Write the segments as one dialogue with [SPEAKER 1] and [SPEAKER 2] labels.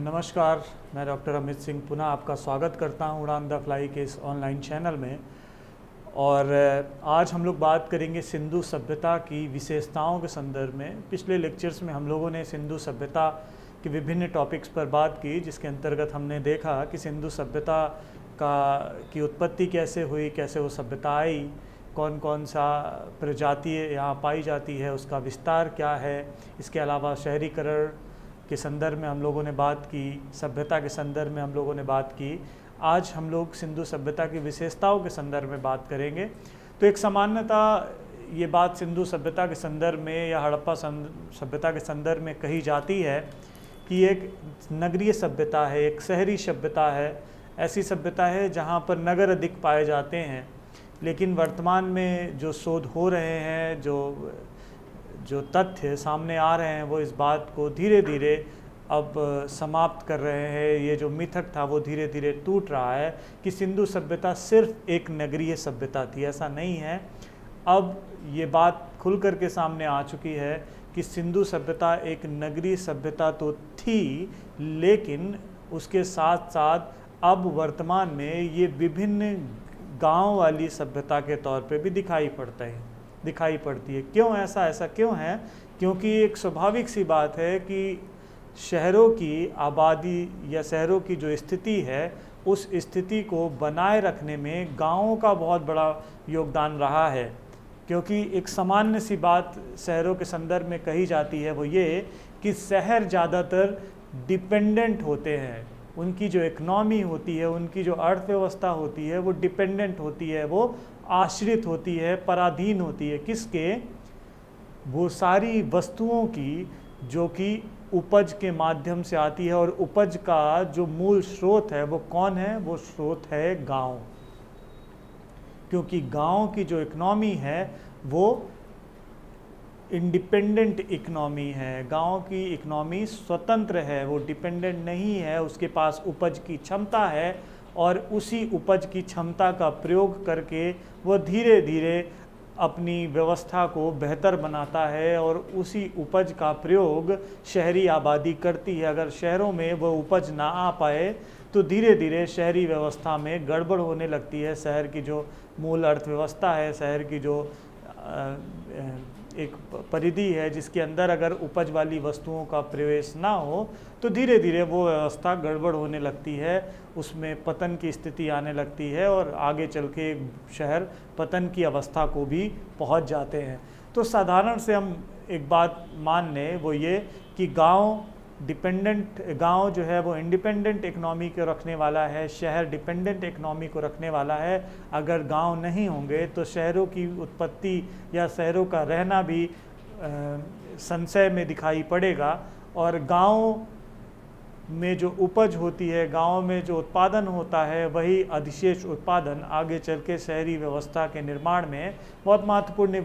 [SPEAKER 1] नमस्कार, मैं डॉक्टर अमित सिंह पुनः आपका स्वागत करता हूं उड़ान द फ्लाई के इस ऑनलाइन चैनल में। और आज हम लोग बात करेंगे सिंधु सभ्यता की विशेषताओं के संदर्भ में। पिछले लेक्चर्स में हम लोगों ने सिंधु सभ्यता के विभिन्न टॉपिक्स पर बात की, जिसके अंतर्गत हमने देखा कि सिंधु सभ्यता की उत्पत्ति कैसे हुई, कैसे वो सभ्यता आई, कौन कौन सा प्रजाति यहाँ पाई जाती है, उसका विस्तार क्या है। इसके अलावा शहरीकरण के संदर्भ में हम लोगों ने बात की, सभ्यता के संदर्भ में हम लोगों ने बात की। आज हम लोग सिंधु सभ्यता की विशेषताओं के संदर्भ में बात करेंगे। तो एक सामान्यता ये बात सिंधु सभ्यता के संदर्भ में या हड़प्पा सभ्यता के संदर्भ में कही जाती है कि एक नगरीय सभ्यता है, एक शहरी सभ्यता है, ऐसी सभ्यता है जहाँ पर नगर अधिक पाए जाते हैं। लेकिन वर्तमान में जो शोध हो रहे हैं, जो तथ्य सामने आ रहे हैं, वो इस बात को धीरे धीरे अब समाप्त कर रहे हैं। ये जो मिथक था वो धीरे धीरे टूट रहा है कि सिंधु सभ्यता सिर्फ एक नगरीय सभ्यता थी। ऐसा नहीं है। अब ये बात खुल कर के सामने आ चुकी है कि सिंधु सभ्यता एक नगरीय सभ्यता तो थी, लेकिन उसके साथ साथ अब वर्तमान में ये विभिन्न गांव वाली सभ्यता के तौर पे भी दिखाई पड़ती है। क्यों ऐसा क्यों है? क्योंकि एक स्वाभाविक सी बात है कि शहरों की आबादी या शहरों की जो स्थिति है, उस स्थिति को बनाए रखने में गांवों का बहुत बड़ा योगदान रहा है। क्योंकि एक सामान्य सी बात शहरों के संदर्भ में कही जाती है, वो ये कि शहर ज़्यादातर डिपेंडेंट होते हैं। उनकी जो इकनॉमी होती है, उनकी जो अर्थव्यवस्था होती है, वो डिपेंडेंट होती है, वो आश्रित होती है, पराधीन होती है। किसके? वो सारी वस्तुओं की जो कि उपज के माध्यम से आती है। और उपज का जो मूल स्रोत है वो कौन है? वो स्रोत है गांव। क्योंकि गांव की जो इकनॉमी है वो इंडिपेंडेंट इकनॉमी है। गांव की इकनॉमी स्वतंत्र है, वो डिपेंडेंट नहीं है। उसके पास उपज की क्षमता है और उसी उपज की क्षमता का प्रयोग करके वो धीरे धीरे अपनी व्यवस्था को बेहतर बनाता है और उसी उपज का प्रयोग शहरी आबादी करती है। अगर शहरों में वो उपज ना आ पाए तो धीरे धीरे शहरी व्यवस्था में गड़बड़ होने लगती है। शहर की जो मूल अर्थव्यवस्था है, शहर की जो एक परिधि है, जिसके अंदर अगर उपज वाली वस्तुओं का प्रवेश ना हो तो धीरे धीरे वो व्यवस्था गड़बड़ होने लगती है, उसमें पतन की स्थिति आने लगती है और आगे चल के शहर पतन की अवस्था को भी पहुंच जाते हैं। तो साधारण से हम एक बात मान लें, वो ये कि गांव जो है वो इंडिपेंडेंट इकनॉमी को रखने वाला है, शहर डिपेंडेंट इकनॉमी को रखने वाला है। अगर गांव नहीं होंगे तो शहरों की उत्पत्ति या शहरों का रहना भी संशय में दिखाई पड़ेगा। और गांव में जो उपज होती है, गांव में जो उत्पादन होता है, वही अधिशेष उत्पादन आगे चल के शहरी व्यवस्था के निर्माण में बहुत महत्वपूर्ण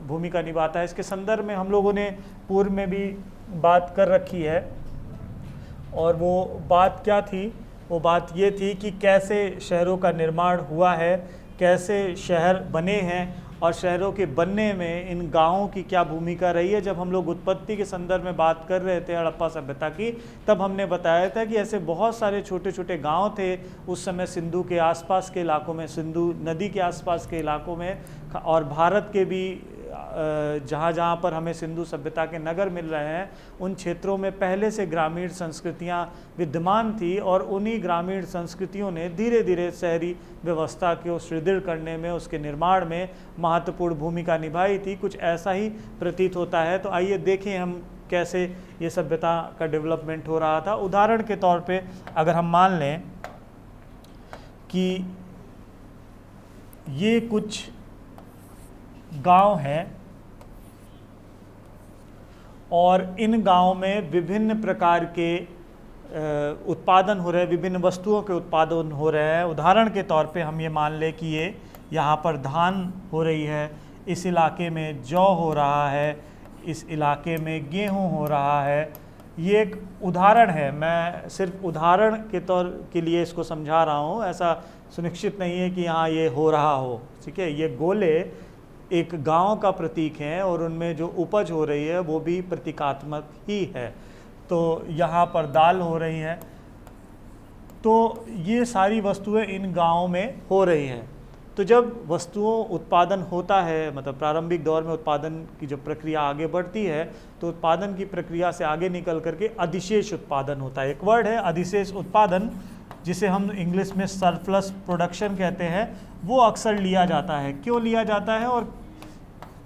[SPEAKER 1] भूमिका निभाता है। इसके संदर्भ में हम लोगों ने पूर्व में भी बात कर रखी है। और वो बात क्या थी? वो बात ये थी कि कैसे शहरों का निर्माण हुआ है, कैसे शहर बने हैं और शहरों के बनने में इन गांवों की क्या भूमिका रही है। जब हम लोग उत्पत्ति के संदर्भ में बात कर रहे थे हड़प्पा सभ्यता की, तब हमने बताया था कि ऐसे बहुत सारे छोटे छोटे गांव थे उस समय सिंधु के आसपास के इलाकों में, सिंधु नदी के आसपास के इलाकों में, और भारत के भी जहाँ जहाँ पर हमें सिंधु सभ्यता के नगर मिल रहे हैं, उन क्षेत्रों में पहले से ग्रामीण संस्कृतियाँ विद्यमान थी। और उन्हीं ग्रामीण संस्कृतियों ने धीरे धीरे शहरी व्यवस्था को सुदृढ़ करने में, उसके निर्माण में महत्वपूर्ण भूमिका निभाई थी। कुछ ऐसा ही प्रतीत होता है। तो आइए देखें हम कैसे ये सभ्यता का डेवलपमेंट हो रहा था। उदाहरण के तौर पे अगर हम मान लें कि ये कुछ गांव हैं और इन गांव में विभिन्न प्रकार के उत्पादन हो रहे हैं, विभिन्न वस्तुओं के उत्पादन हो रहे हैं। उदाहरण के तौर पे हम ये मान लें कि ये यहाँ पर धान हो रही है, इस इलाके में जौ हो रहा है, इस इलाके में गेहूँ हो रहा है। ये एक उदाहरण है, मैं सिर्फ उदाहरण के तौर के लिए इसको समझा रहा हूँ। ऐसा सुनिश्चित नहीं है कि यहाँ ये हो रहा हो, ठीक है। ये गोले एक गांव का प्रतीक हैं और उनमें जो उपज हो रही है वो भी प्रतीकात्मक ही है। तो यहाँ पर दाल हो रही है। तो ये सारी वस्तुएं इन गांवों में हो रही हैं। तो जब वस्तुओं उत्पादन होता है, मतलब प्रारंभिक दौर में उत्पादन की जब प्रक्रिया आगे बढ़ती है, तो उत्पादन की प्रक्रिया से आगे निकल करके अधिशेष उत्पादन होता है। एक वर्ड है अधिशेष उत्पादन, जिसे हम इंग्लिश में सरप्लस प्रोडक्शन कहते हैं। वो अक्सर लिया जाता है। क्यों लिया जाता है? और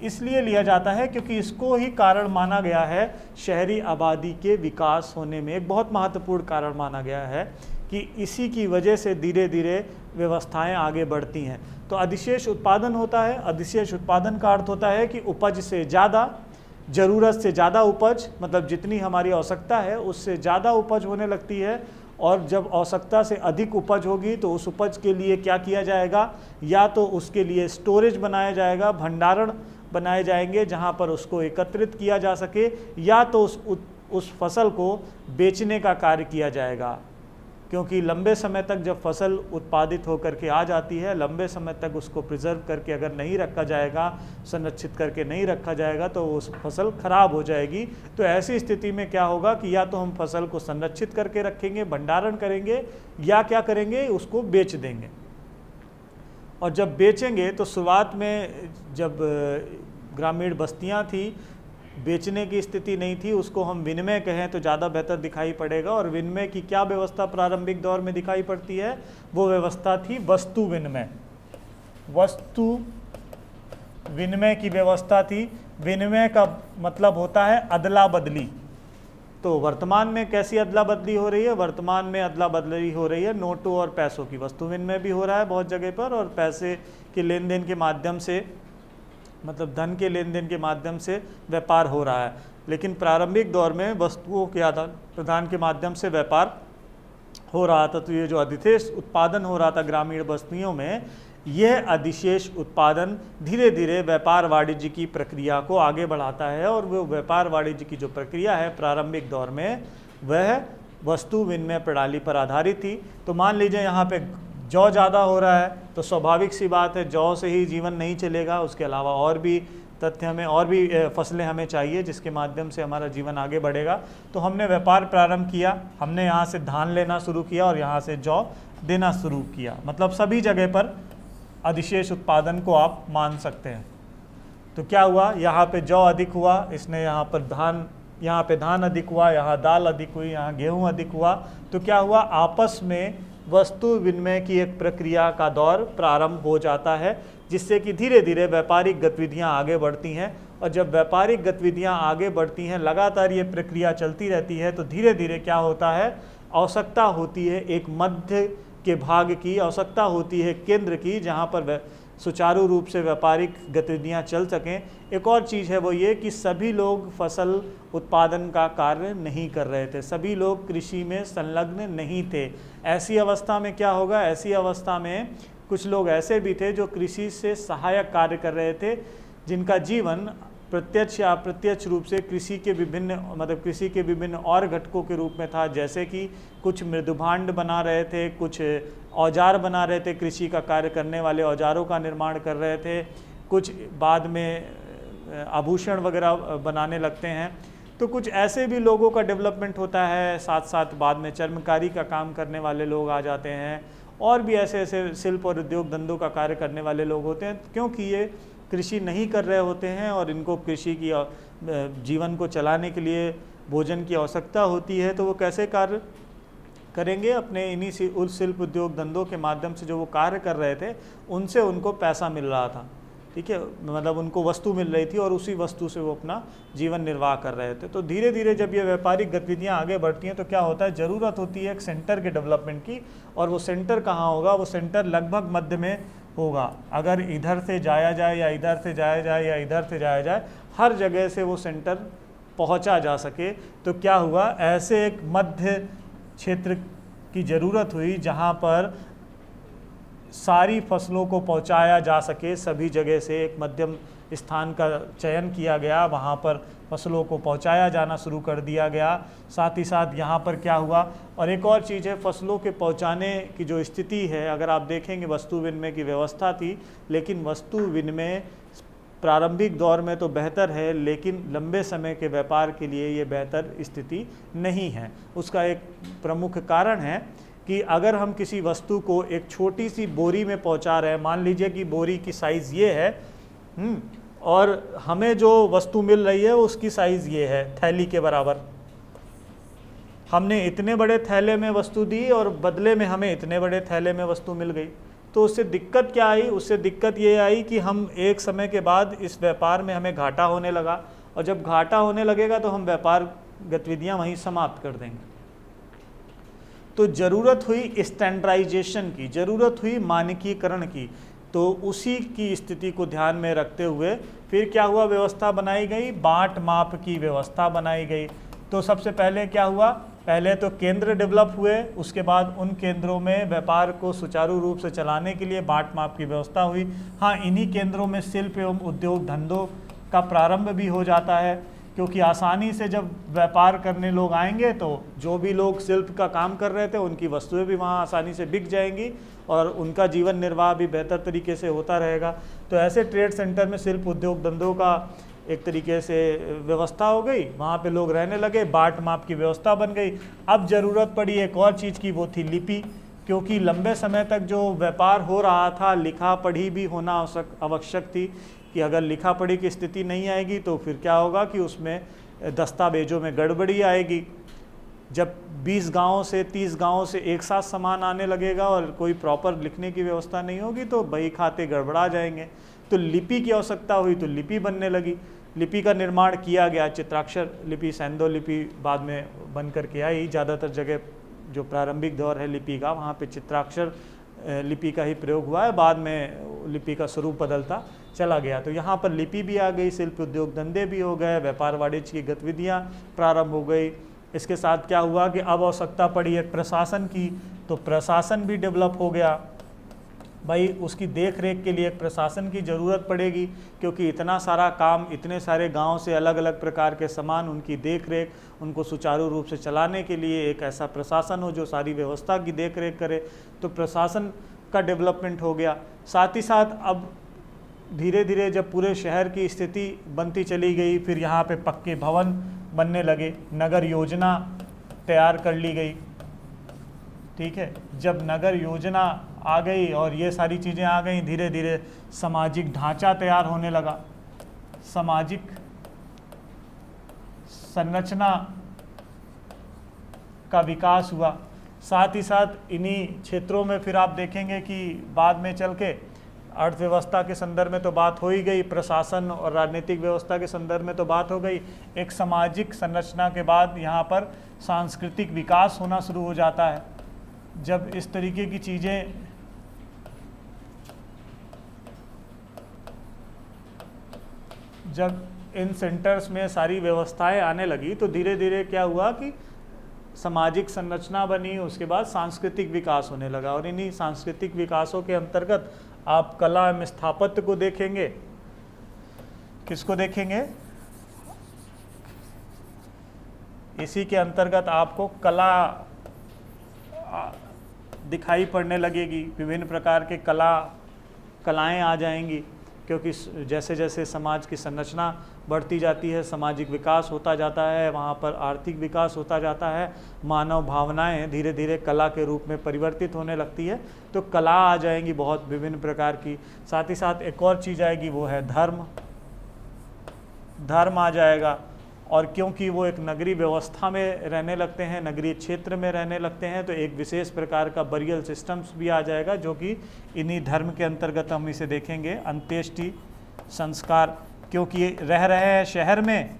[SPEAKER 1] इसलिए लिया जाता है क्योंकि इसको ही कारण माना गया है शहरी आबादी के विकास होने में। एक बहुत महत्वपूर्ण कारण माना गया है कि इसी की वजह से धीरे धीरे व्यवस्थाएं आगे बढ़ती हैं। तो अधिशेष उत्पादन होता है। अधिशेष उत्पादन का अर्थ होता है कि उपज से ज़्यादा, ज़रूरत से ज़्यादा उपज, मतलब जितनी हमारी आवश्यकता है उससे ज़्यादा उपज होने लगती है। और जब आवश्यकता से अधिक उपज होगी तो उस उपज के लिए क्या किया जाएगा? या तो उसके लिए स्टोरेज बनाया जाएगा, भंडारण बनाए जाएंगे जहां पर उसको एकत्रित किया जा सके, या तो उस फसल को बेचने का कार्य किया जाएगा। क्योंकि लंबे समय तक जब फसल उत्पादित होकर के आ जाती है, लंबे समय तक उसको प्रिजर्व करके अगर नहीं रखा जाएगा, संरक्षित करके नहीं रखा जाएगा, तो उस फसल खराब हो जाएगी। तो ऐसी स्थिति में क्या होगा कि या तो हम फसल को संरक्षित करके रखेंगे, भंडारण करेंगे, या क्या करेंगे, उसको बेच देंगे। और जब बेचेंगे तो शुरुआत में जब ग्रामीण बस्तियां थी, बेचने की स्थिति नहीं थी, उसको हम विनिमय कहें तो ज़्यादा बेहतर दिखाई पड़ेगा। और विनिमय की क्या व्यवस्था प्रारंभिक दौर में दिखाई पड़ती है? वो व्यवस्था थी वस्तु विनिमय। वस्तु विनिमय की व्यवस्था थी। विनिमय का मतलब होता है अदला बदली। तो वर्तमान में कैसी अदला बदली हो रही है? वर्तमान में अदला बदली हो रही है नोटों और पैसों की। वस्तु विनिमय भी हो रहा है बहुत जगह पर, और पैसे के लेन देन के माध्यम से, मतलब धन के लेन देन के माध्यम से व्यापार हो रहा है। लेकिन प्रारंभिक दौर में वस्तुओं के आदान प्रदान के माध्यम से व्यापार हो रहा था। तो ये जो अधिशेष उत्पादन हो रहा था ग्रामीण बस्तियों में, यह अधिशेष उत्पादन धीरे धीरे व्यापार वाणिज्य की प्रक्रिया को आगे बढ़ाता है। और वो व्यापार वाणिज्य की जो प्रक्रिया है प्रारंभिक दौर में, वह वस्तु विनिमय प्रणाली पर आधारित थी। तो मान लीजिए यहाँ पे जौ ज़्यादा हो रहा है, तो स्वाभाविक सी बात है जौ से ही जीवन नहीं चलेगा। उसके अलावा और भी तथ्य हमें, और भी फसलें हमें चाहिए जिसके माध्यम से हमारा जीवन आगे बढ़ेगा। तो हमने व्यापार प्रारंभ किया, हमने यहाँ से धान लेना शुरू किया और यहाँ से जौ देना शुरू किया। मतलब सभी जगह पर अधिशेष उत्पादन को आप मान सकते हैं। तो क्या हुआ? यहाँ पे जौ अधिक हुआ, इसने यहाँ पर धान, यहाँ पे धान अधिक हुआ, यहाँ दाल अधिक हुई, यहाँ गेहूँ अधिक हुआ। तो क्या हुआ? आपस में वस्तु विनिमय की एक प्रक्रिया का दौर प्रारंभ हो जाता है, जिससे कि धीरे धीरे व्यापारिक गतिविधियां आगे बढ़ती हैं। और जब व्यापारिक गतिविधियां आगे बढ़ती हैं, लगातार ये प्रक्रिया चलती रहती है, तो धीरे धीरे क्या होता है? आवश्यकता होती है एक मध्य के भाग की, आवश्यकता होती है केंद्र की, जहाँ पर सुचारू रूप से व्यापारिक गतिविधियां चल सकें। एक और चीज़ है वो ये कि सभी लोग फसल उत्पादन का कार्य नहीं कर रहे थे, सभी लोग कृषि में संलग्न नहीं थे। ऐसी अवस्था में क्या होगा? ऐसी अवस्था में कुछ लोग ऐसे भी थे जो कृषि से सहायक कार्य कर रहे थे, जिनका जीवन प्रत्यक्ष या अप्रत्यक्ष रूप से कृषि के विभिन्न और घटकों के रूप में था। जैसे कि कुछ मृदुभांड बना रहे थे, कुछ औजार बना रहे थे, कृषि का कार्य करने वाले औजारों का निर्माण कर रहे थे, कुछ बाद में आभूषण वगैरह बनाने लगते हैं। तो कुछ ऐसे भी लोगों का डेवलपमेंट होता है, साथ साथ बाद में चर्मकारी का काम करने वाले लोग आ जाते हैं, और भी ऐसे ऐसे शिल्प और उद्योग धंधों का कार्य करने वाले लोग होते हैं। क्योंकि ये कृषि नहीं कर रहे होते हैं और इनको कृषि की जीवन को चलाने के लिए भोजन की आवश्यकता होती है, तो वो कैसे कार्य करेंगे? अपने इन्हीं उस शिल्प उद्योग धंधों के माध्यम से जो वो कार्य कर रहे थे, उनसे उनको पैसा मिल रहा था। ठीक है, मतलब उनको वस्तु मिल रही थी और उसी वस्तु से वो अपना जीवन निर्वाह कर रहे थे। तो धीरे धीरे जब ये व्यापारिक गतिविधियां आगे बढ़ती हैं, तो क्या होता है? ज़रूरत होती है एक सेंटर के डेवलपमेंट की। और वो सेंटर कहाँ होगा? वो सेंटर लगभग मध्य में होगा। अगर इधर से जाया जाए या इधर से जाया जाए या इधर से जाया जाए, हर जगह से वो सेंटर पहुंचा जा सके। तो क्या हुआ? ऐसे एक मध्य क्षेत्र की ज़रूरत हुई जहां पर सारी फसलों को पहुंचाया जा सके। सभी जगह से एक मध्यम स्थान का चयन किया गया, वहां पर फसलों को पहुंचाया जाना शुरू कर दिया गया। साथ ही साथ यहाँ पर क्या हुआ? और एक और चीज़ है, फसलों के पहुंचाने की जो स्थिति है, अगर आप देखेंगे वस्तु विनिमय की व्यवस्था थी, लेकिन वस्तु विनिमय प्रारंभिक दौर में तो बेहतर है, लेकिन लंबे समय के व्यापार के लिए ये बेहतर स्थिति नहीं है। उसका एक प्रमुख कारण है कि अगर हम किसी वस्तु को एक छोटी सी बोरी में पहुंचा रहे हैं, मान लीजिए कि बोरी की साइज़ ये है और हमें जो वस्तु मिल रही है उसकी साइज़ ये है, थैली के बराबर। हमने इतने बड़े थैले में वस्तु दी और बदले में हमें इतने बड़े थैले में वस्तु मिल गई। तो उससे दिक्कत क्या आई? उससे दिक्कत ये आई कि हम एक समय के बाद इस व्यापार में हमें घाटा होने लगा, और जब घाटा होने लगेगा तो हम व्यापार गतिविधियां वहीं समाप्त कर देंगे। तो ज़रूरत हुई स्टैंडर्डाइजेशन की, ज़रूरत हुई मानकीकरण की। तो उसी की स्थिति को ध्यान में रखते हुए फिर क्या हुआ? व्यवस्था बनाई गई, बाँट माप की व्यवस्था बनाई गई। तो सबसे पहले क्या हुआ? पहले तो केंद्र डेवलप हुए, उसके बाद उन केंद्रों में व्यापार को सुचारू रूप से चलाने के लिए बाँट माप की व्यवस्था हुई। हाँ, इन्हीं केंद्रों में शिल्प एवं उद्योग धंधों का प्रारंभ भी हो जाता है, क्योंकि आसानी से जब व्यापार करने लोग आएंगे तो जो भी लोग शिल्प का काम कर रहे थे उनकी वस्तुएं भी वहाँ आसानी से बिक जाएंगी और उनका जीवन निर्वाह भी बेहतर तरीके से होता रहेगा। तो ऐसे ट्रेड सेंटर में शिल्प उद्योग धंधों का एक तरीके से व्यवस्था हो गई, वहाँ पे लोग रहने लगे, बाट माप की व्यवस्था बन गई। अब ज़रूरत पड़ी एक और चीज़ की, वो थी लिपि, क्योंकि लंबे समय तक जो व्यापार हो रहा था लिखा पढ़ी भी होना आवश्यक थी, कि अगर लिखा पढ़ी की स्थिति नहीं आएगी तो फिर क्या होगा कि उसमें दस्तावेजों में गड़बड़ी आएगी। जब 20 गाँव से 30 गाँव से एक साथ सामान आने लगेगा और कोई प्रॉपर लिखने की व्यवस्था नहीं होगी तो बही खाते गड़बड़ा जाएंगे। तो लिपि की आवश्यकता हुई तो लिपि बनने लगी। लिपि का निर्माण किया गया, चित्राक्षर लिपि, सैंदो लिपि बाद में बन करके आई। ज़्यादातर जगह जो प्रारंभिक दौर है लिपि का, वहाँ पे चित्राक्षर लिपि का ही प्रयोग हुआ है, बाद में लिपि का स्वरूप बदलता चला गया। तो यहाँ पर लिपि भी आ गई, शिल्प उद्योग धंधे भी हो गए, व्यापार वाणिज्य की गतिविधियाँ प्रारंभ हो गई। इसके साथ क्या हुआ कि अब आवश्यकता पड़ी एक प्रशासन की, तो प्रशासन भी डेवलप हो गया। भाई उसकी देख रेख के लिए एक प्रशासन की ज़रूरत पड़ेगी, क्योंकि इतना सारा काम, इतने सारे गांव से अलग अलग प्रकार के सामान, उनकी देख रेख, उनको सुचारू रूप से चलाने के लिए एक ऐसा प्रशासन हो जो सारी व्यवस्था की देख रेख करे। तो प्रशासन का डेवलपमेंट हो गया। साथ ही साथ अब धीरे धीरे जब पूरे शहर की स्थिति बनती चली गई, फिर यहाँ पे पक्के भवन बनने लगे, नगर योजना तैयार कर ली गई। ठीक है, जब नगर योजना आ गई और ये सारी चीज़ें आ गई, धीरे धीरे सामाजिक ढांचा तैयार होने लगा, सामाजिक संरचना का विकास हुआ। साथ ही साथ इन्हीं क्षेत्रों में फिर आप देखेंगे कि बाद में चल के अर्थव्यवस्था के संदर्भ में तो बात हो ही गई, प्रशासन और राजनीतिक व्यवस्था के संदर्भ में तो बात हो गई। एक सामाजिक संरचना के बाद यहाँ पर सांस्कृतिक विकास होना शुरू हो जाता है। जब इस तरीके की चीज़ें जब इन सेंटर्स में सारी व्यवस्थाएं आने लगी तो धीरे धीरे क्या हुआ कि सामाजिक संरचना बनी, उसके बाद सांस्कृतिक विकास होने लगा। और इन्हीं सांस्कृतिक विकासों के अंतर्गत आप कला एवं स्थापत्य को देखेंगे। किसको देखेंगे? इसी के अंतर्गत आपको कला दिखाई पड़ने लगेगी, विभिन्न प्रकार के कलाएं आ जाएंगी, क्योंकि जैसे जैसे समाज की संरचना बढ़ती जाती है, सामाजिक विकास होता जाता है, वहाँ पर आर्थिक विकास होता जाता है, मानव भावनाएं धीरे धीरे कला के रूप में परिवर्तित होने लगती है। तो कला आ जाएंगी बहुत विभिन्न प्रकार की। साथ ही साथ एक और चीज़ आएगी, वो है धर्म आ जाएगा। और क्योंकि वो एक नगरीय व्यवस्था में रहने लगते हैं, नगरीय क्षेत्र में रहने लगते हैं, तो एक विशेष प्रकार का बरियल सिस्टम्स भी आ जाएगा, जो कि इन्हीं धर्म के अंतर्गत हम इसे देखेंगे। अंत्येष्टि संस्कार, क्योंकि रह रहे हैं शहर में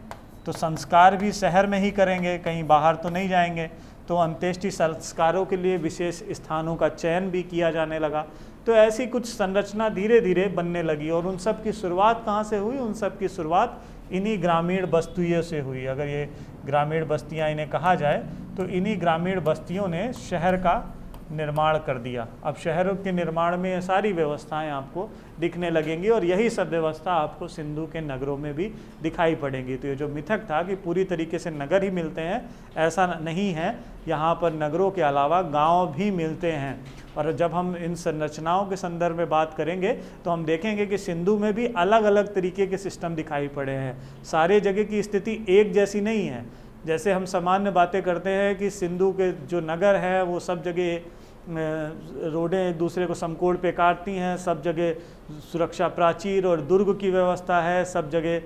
[SPEAKER 1] तो संस्कार भी शहर में ही करेंगे, कहीं बाहर तो नहीं जाएंगे। तो अंत्येष्टि संस्कारों के लिए विशेष स्थानों का चयन भी किया जाने लगा। तो ऐसी कुछ संरचना धीरे धीरे बनने लगी। और उन सब की शुरुआत कहाँ से हुई? उन सब की शुरुआत इन्हीं ग्रामीण बस्तियों से हुई। अगर ये ग्रामीण बस्तियाँ इन्हें कहा जाए तो इन्हीं ग्रामीण बस्तियों ने शहर का निर्माण कर दिया। अब शहरों के निर्माण में ये सारी व्यवस्थाएं आपको दिखने लगेंगी और यही सब व्यवस्था आपको सिंधु के नगरों में भी दिखाई पड़ेंगी। तो ये जो मिथक था कि पूरी तरीके से नगर ही मिलते हैं, ऐसा नहीं है। यहाँ पर नगरों के अलावा गांव भी मिलते हैं। और जब हम इन संरचनाओं के संदर्भ में बात करेंगे तो हम देखेंगे कि सिंधु में भी अलग अलग तरीके के सिस्टम दिखाई पड़े हैं। सारे जगह की स्थिति एक जैसी नहीं है। जैसे हम सामान्य बातें करते हैं कि सिंधु के जो नगर है वो सब जगह रोडें एक दूसरे को समकोण पे काटती हैं, सब जगह सुरक्षा प्राचीर और दुर्ग की व्यवस्था है, सब जगह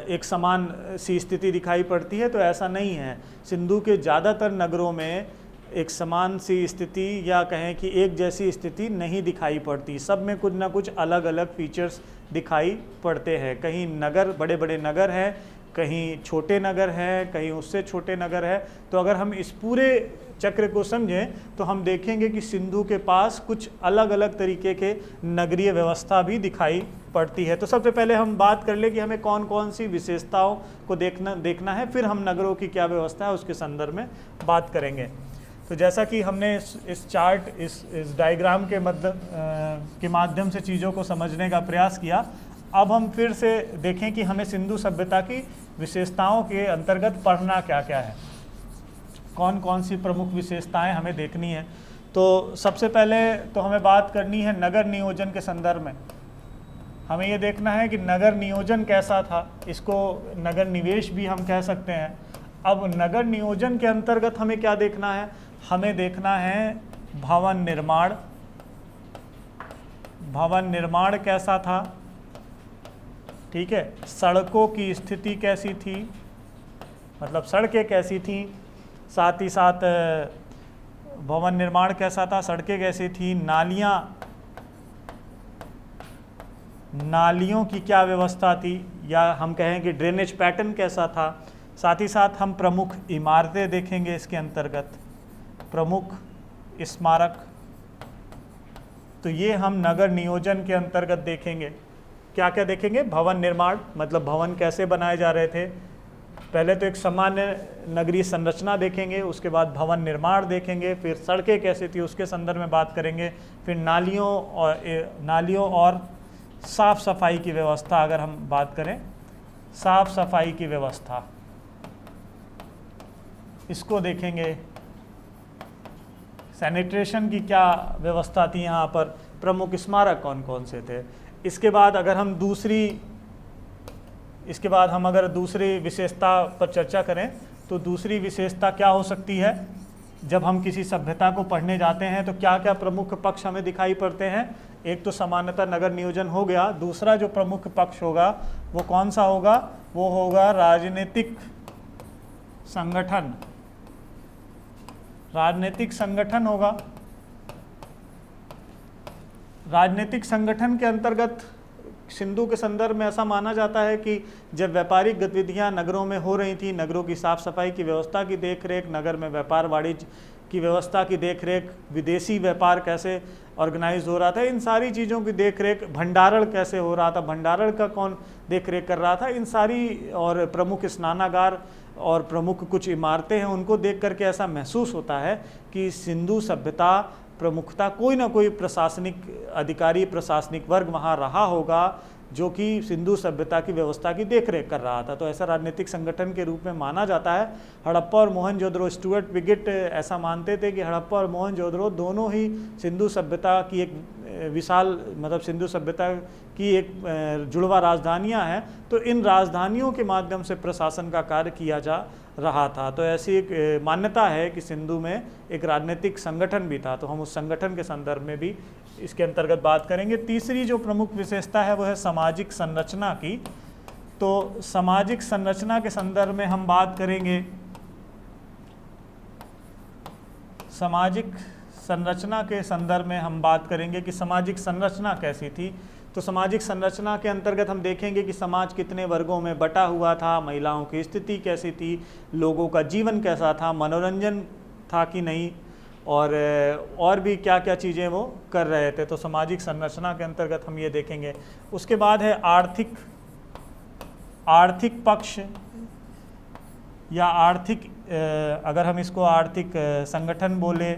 [SPEAKER 1] एक समान सी स्थिति दिखाई पड़ती है। तो ऐसा नहीं है। सिंधु के ज़्यादातर नगरों में एक समान सी स्थिति या कहें कि एक जैसी स्थिति नहीं दिखाई पड़ती। सब में कुछ ना कुछ अलग अलग फीचर्स दिखाई पड़ते हैं। कहीं नगर, बड़े बड़े नगर हैं, कहीं छोटे नगर हैं, कहीं उससे छोटे नगर है। तो अगर हम इस पूरे चक्र को समझें तो हम देखेंगे कि सिंधु के पास कुछ अलग अलग तरीके के नगरीय व्यवस्था भी दिखाई पड़ती है। तो सबसे पहले हम बात कर ले कि हमें कौन कौन सी विशेषताओं को देखना है, फिर हम नगरों की क्या व्यवस्था है उसके संदर्भ में बात करेंगे। तो जैसा कि हमने इस चार्ट, इस डायग्राम के माध्यम से चीज़ों को समझने का प्रयास किया, अब हम फिर से देखें कि हमें सिंधु सभ्यता की विशेषताओं के अंतर्गत पढ़ना क्या क्या है, कौन कौन सी प्रमुख विशेषताएं हमें देखनी है। तो सबसे पहले तो हमें बात करनी है नगर नियोजन के संदर्भ में। हमें ये देखना है कि नगर नियोजन कैसा था, इसको नगर निवेश भी हम कह सकते हैं। अब नगर नियोजन के अंतर्गत हमें क्या देखना है, हमें देखना है भवन निर्माण। भवन निर्माण कैसा था, ठीक है, सड़कों की स्थिति कैसी थी, मतलब सड़कें कैसी थी, साथ ही साथ भवन निर्माण कैसा था, सड़कें कैसी थी, नालियों की क्या व्यवस्था थी, या हम कहें कि ड्रेनेज पैटर्न कैसा था। साथ ही साथ हम प्रमुख इमारतें देखेंगे इसके अंतर्गत, प्रमुख स्मारक। तो ये हम नगर नियोजन के अंतर्गत देखेंगे। क्या क्या देखेंगे, भवन निर्माण, मतलब भवन कैसे बनाए जा रहे थे। पहले तो एक सामान्य नगरीय संरचना देखेंगे, उसके बाद भवन निर्माण देखेंगे, फिर सड़कें कैसी थी उसके संदर्भ में बात करेंगे, फिर नालियों और साफ सफाई की व्यवस्था। अगर हम बात करें साफ सफाई की व्यवस्था, इसको देखेंगे। सैनिटेशन की क्या व्यवस्था थी यहाँ पर, प्रमुख स्मारक कौन कौन से थे। इसके बाद अगर हम दूसरी विशेषता पर चर्चा करें तो दूसरी विशेषता क्या हो सकती है। जब हम किसी सभ्यता को पढ़ने जाते हैं तो क्या क्या प्रमुख पक्ष हमें दिखाई पड़ते हैं। एक तो सामान्यतः नगर नियोजन हो गया, दूसरा जो प्रमुख पक्ष होगा वो कौन सा होगा, वो होगा राजनीतिक संगठन। राजनीतिक संगठन होगा। राजनीतिक संगठन के अंतर्गत सिंधु के संदर्भ में ऐसा माना जाता है कि जब व्यापारिक गतिविधियां नगरों में हो रही थी, नगरों की साफ सफाई की व्यवस्था की देखरेख, नगर में व्यापार वाणिज्य की व्यवस्था की देखरेख, विदेशी व्यापार कैसे ऑर्गेनाइज हो रहा था, इन सारी चीज़ों की देखरेख, भंडारण कैसे हो रहा था, भंडारण का कौन देखरेख कर रहा था, इन सारी, और प्रमुख स्नानागार और प्रमुख कुछ इमारतें हैं, उनको देख करके ऐसा महसूस होता है कि सिंधु सभ्यता प्रमुखता कोई ना कोई प्रशासनिक अधिकारी, प्रशासनिक वर्ग वहाँ रहा होगा जो कि सिंधु सभ्यता की व्यवस्था की देखरेख कर रहा था। तो ऐसा राजनीतिक संगठन के रूप में माना जाता है। हड़प्पा और मोहनजोदड़ो, स्टुअर्ट विगिट ऐसा मानते थे कि हड़प्पा और मोहनजोदड़ो दोनों ही सिंधु सभ्यता की एक विशाल, मतलब सिंधु सभ्यता की एक जुड़वा राजधानियां हैं। तो इन राजधानियों के माध्यम से प्रशासन का कार्य किया जा रहा था। तो ऐसी एक मान्यता है कि सिंधु में एक राजनीतिक संगठन भी था। तो हम उस संगठन के संदर्भ में भी इसके अंतर्गत बात करेंगे। तीसरी जो प्रमुख विशेषता है वो है सामाजिक संरचना की। तो सामाजिक संरचना के संदर्भ में हम बात करेंगे, सामाजिक संरचना के संदर्भ में हम बात करेंगे कि सामाजिक संरचना कैसी थी। तो सामाजिक संरचना के अंतर्गत हम देखेंगे कि समाज कितने वर्गों में बटा हुआ था, महिलाओं की स्थिति कैसी थी, लोगों का जीवन कैसा था, मनोरंजन था कि नहीं, और भी क्या क्या चीज़ें वो कर रहे थे। तो सामाजिक संरचना के अंतर्गत हम ये देखेंगे। उसके बाद है आर्थिक पक्ष, या आर्थिक, अगर हम इसको आर्थिक संगठन बोले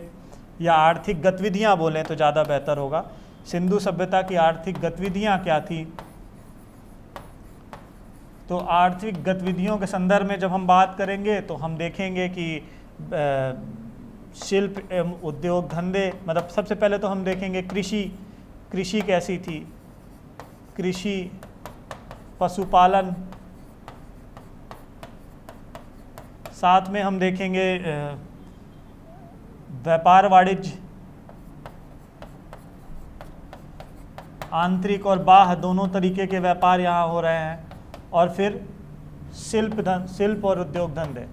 [SPEAKER 1] या आर्थिक गतिविधियां बोलें तो ज़्यादा बेहतर होगा। सिंधु सभ्यता की आर्थिक गतिविधियां क्या थी? तो आर्थिक गतिविधियों के संदर्भ में जब हम बात करेंगे तो हम देखेंगे कि शिल्प एवं उद्योग धंधे, मतलब सबसे पहले तो हम देखेंगे कृषि कैसी थी, कृषि, पशुपालन, साथ में हम देखेंगे व्यापार वाणिज्य, आंतरिक और बाह्य दोनों तरीके के व्यापार यहाँ हो रहे हैं, और फिर शिल्प और उद्योग धंधे।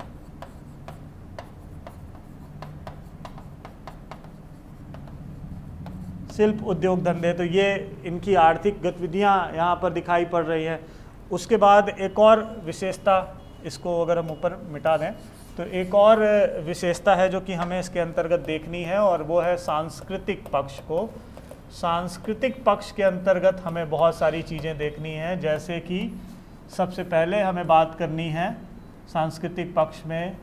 [SPEAKER 1] शिल्प उद्योग धंधे, तो ये इनकी आर्थिक गतिविधियाँ यहाँ पर दिखाई पड़ रही हैं। उसके बाद एक और विशेषता, इसको अगर हम ऊपर मिटा दें तो एक और विशेषता है जो कि हमें इसके अंतर्गत देखनी है, और वो है सांस्कृतिक पक्ष को। सांस्कृतिक पक्ष के अंतर्गत हमें बहुत सारी चीज़ें देखनी हैं, जैसे कि सबसे पहले हमें बात करनी है सांस्कृतिक पक्ष में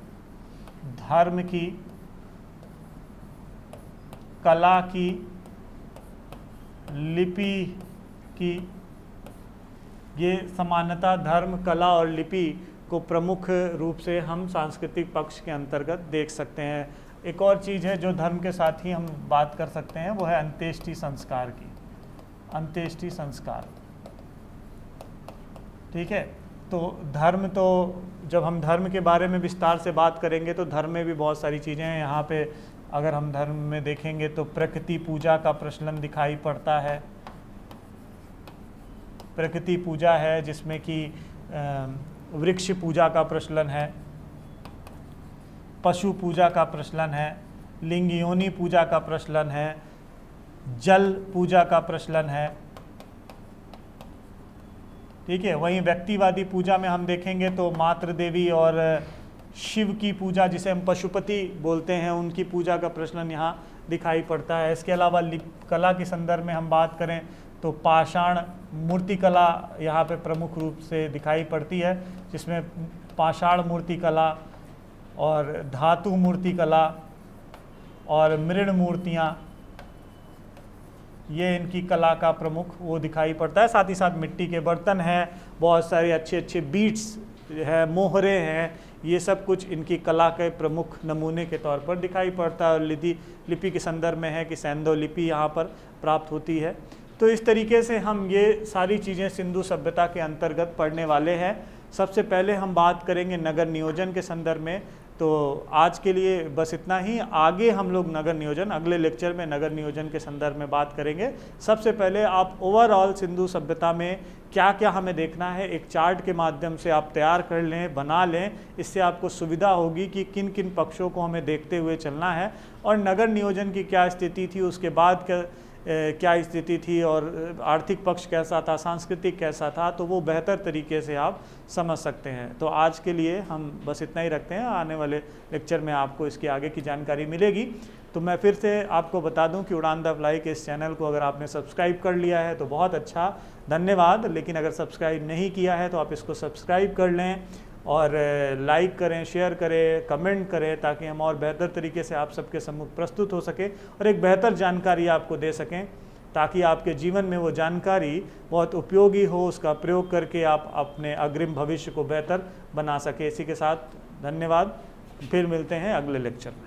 [SPEAKER 1] धर्म की, कला की, लिपि की। ये समानता धर्म, कला और लिपि को प्रमुख रूप से हम सांस्कृतिक पक्ष के अंतर्गत देख सकते हैं। एक और चीज़ है जो धर्म के साथ ही हम बात कर सकते हैं, वो है अंत्येष्टि संस्कार की, अंत्येष्टि संस्कार। ठीक है, तो धर्म, तो जब हम धर्म के बारे में विस्तार से बात करेंगे तो धर्म में भी बहुत सारी चीज़ें हैं। यहाँ पे अगर हम धर्म में देखेंगे तो प्रकृति पूजा का प्रचलन दिखाई पड़ता है। प्रकृति पूजा है जिसमें कि वृक्ष पूजा का प्रचलन है, पशु पूजा का प्रचलन है, लिंग योनि पूजा का प्रचलन है, जल पूजा का प्रचलन है। ठीक है, वहीं व्यक्तिवादी पूजा में हम देखेंगे तो मातृ देवी और शिव की पूजा, जिसे हम पशुपति बोलते हैं, उनकी पूजा का प्रचलन यहाँ दिखाई पड़ता है। इसके अलावा कला के संदर्भ में हम बात करें तो पाषाण मूर्ति कला यहाँ पे प्रमुख रूप से दिखाई पड़ती है, जिसमें पाषाण मूर्ति कला और धातु मूर्ति कला और मृण मूर्तियाँ, ये इनकी कला का प्रमुख वो दिखाई पड़ता है। साथ ही साथ मिट्टी के बर्तन हैं, बहुत सारे अच्छे अच्छे बीट्स है, मोहरे हैं, ये सब कुछ इनकी कला के प्रमुख नमूने के तौर पर दिखाई पड़ता है। और लिपि के संदर्भ में है कि सैंधव लिपि यहाँ पर प्राप्त होती है। तो इस तरीके से हम ये सारी चीज़ें सिंधु सभ्यता के अंतर्गत पढ़ने वाले हैं। सबसे पहले हम बात करेंगे नगर नियोजन के संदर्भ में। तो आज के लिए बस इतना ही। आगे हम लोग नगर नियोजन, अगले लेक्चर में नगर नियोजन के संदर्भ में बात करेंगे। सबसे पहले आप ओवरऑल सिंधु सभ्यता में क्या क्या हमें देखना है, एक चार्ट के माध्यम से आप तैयार कर लें, बना लें। इससे आपको सुविधा होगी कि किन किन पक्षों को हमें देखते हुए चलना है, और नगर नियोजन की क्या स्थिति थी, उसके बाद क्या स्थिति थी, और आर्थिक पक्ष कैसा था, सांस्कृतिक कैसा था, तो वो बेहतर तरीके से आप समझ सकते हैं। तो आज के लिए हम बस इतना ही रखते हैं। आने वाले लेक्चर में आपको इसकी आगे की जानकारी मिलेगी। तो मैं फिर से आपको बता दूं कि उड़ान द फ्लाई के इस चैनल को अगर आपने सब्सक्राइब कर लिया है तो बहुत अच्छा, धन्यवाद। लेकिन अगर सब्सक्राइब नहीं किया है तो आप इसको सब्सक्राइब कर लें, और लाइक करें, शेयर करें, कमेंट करें, ताकि हम और बेहतर तरीके से आप सबके सम्मुख प्रस्तुत हो सके और एक बेहतर जानकारी आपको दे सकें, ताकि आपके जीवन में वो जानकारी बहुत उपयोगी हो, उसका प्रयोग करके आप अपने अग्रिम भविष्य को बेहतर बना सके। इसी के साथ धन्यवाद, फिर मिलते हैं अगले लेक्चर में।